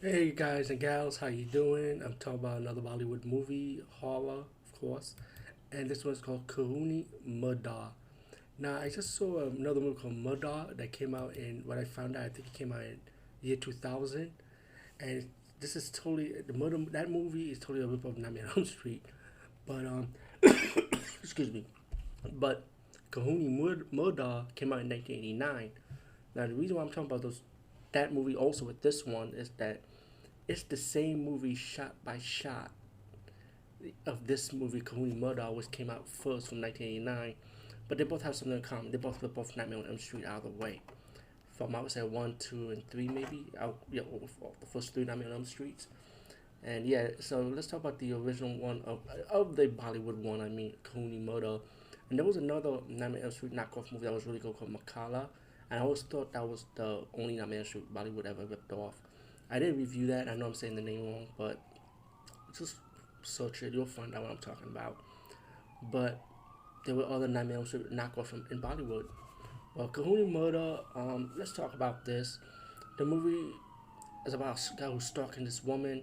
Hey guys and gals, how you doing? I'm talking about another Bollywood movie, horror, of course, and this one's called Khooni Murdaa. Now, I just saw another movie called Murdaa that came out in what I found out. I think it came out in year 2000, and this is totally the murder. That movie is totally a rip of Nightmare on Elm Street, but excuse me, but Khooni Murdaa came out in 1989. Now, the reason why I'm talking about those that movie also with this one is that it's the same movie shot by shot of this movie, Khooni Murder, which came out first from 1989. But they both have something in common. They both Nightmare on Elm Street out of the way. From I would say one, two, and three maybe. Yeah, the first three Nightmare on Elm Streets. And yeah, so let's talk about the original one of the Bollywood one. I mean, Khooni Murder. And there was another Nightmare on Elm Street knockoff movie that was really good called Makala. And I always thought that was the only Nightmare on Elm Street Bollywood ever ripped off. I didn't review that. I know I'm saying the name wrong, but just search it. You'll find out what I'm talking about. But there were other Nightmare on Elm Street knockoffs in Bollywood. Well, Kahuna Murder. Let's talk about this. The movie is about a guy who's stalking this woman,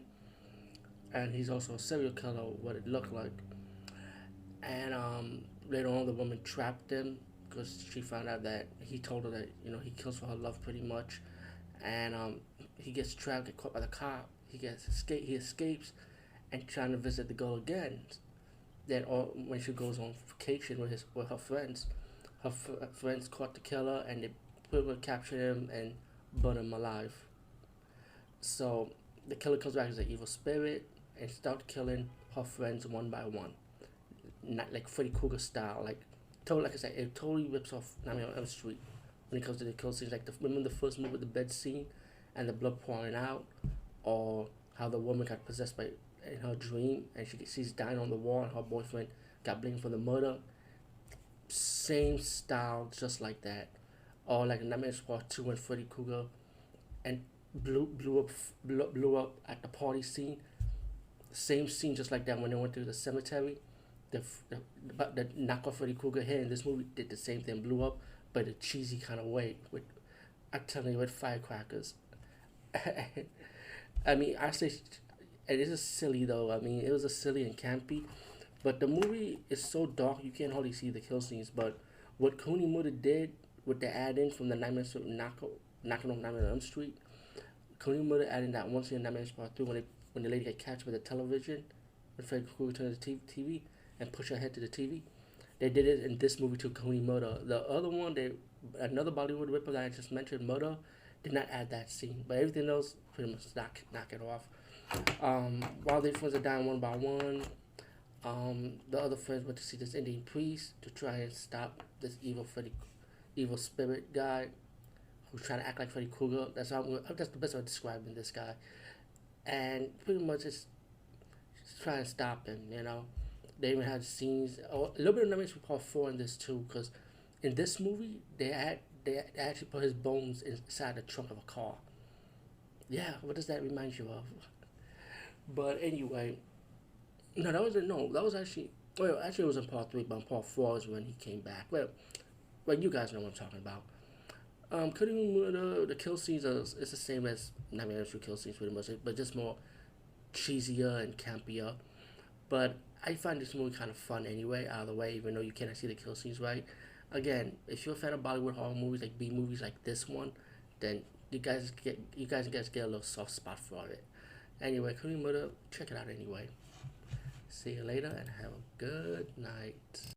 and he's also a serial killer. What it looked like, and later on, the woman trapped him because she found out that he told her that he kills for her love pretty much, and he gets trapped, get caught by the cop. He escapes, and trying to visit the girl again. Then, when she goes on vacation with her friends, friends caught the killer, and they pretty much captured him and burn him alive. So the killer comes back as an evil spirit and starts killing her friends one by one, not like Freddy Krueger style. Like I said, it totally rips off Nightmare on Elm Street when it comes to the kill scenes. Like remember the first movie with the bed scene and the blood pouring out, or how the woman got possessed by in her dream and she's dying on the wall and her boyfriend got blamed for the murder. Same style, just like that. Or like Nightmare Part Two when Freddy Krueger and blew up at the party scene. Same scene, just like that when they went to the cemetery. The knockoff Freddy Krueger here in this movie did the same thing, blew up, but a cheesy kind of way with, I'm telling you, with firecrackers. I mean, I say, it is silly though. I mean, it was a silly and campy, but the movie is so dark you can't hardly see the kill scenes. But what Cooney Murder did with the add in from the Nightmare knocking off Nightmare on Elm Street, Cooney Murder adding that one scene in Nightmare Part 3 when the lady got captured by the television, when Fred Krueger turned the TV and pushed her head to the TV. They did it in this movie to Cooney Murder. The other one, another Bollywood ripper that I just mentioned, Murder, did not add that scene, but everything else pretty much knock it off. While their friends are dying one by one, the other friends went to see this Indian priest to try and stop this evil spirit guy who's trying to act like Freddy Krueger. That's the best way of describing this guy, and pretty much just try and stop him. They even had scenes, a little bit of Nightmare Part 4 in this too, because in this movie they actually put his bones inside the trunk of a car. Yeah, what does that remind you of? But anyway, no, that was actually, well, actually it was in Part 3, but in Part 4 is when he came back. Well, you guys know what I'm talking about. Cutting the kill scenes it's the same as Nightmare on Elm Street kill scenes pretty much, but just more cheesier and campier. But I find this movie kind of fun anyway, out of the way, even though you cannot see the kill scenes right. Again, if you're a fan of Bollywood horror movies, like B movies like this one, then you guys get a little soft spot for it. Anyway, Cooking Murder, check it out anyway. See you later and have a good night.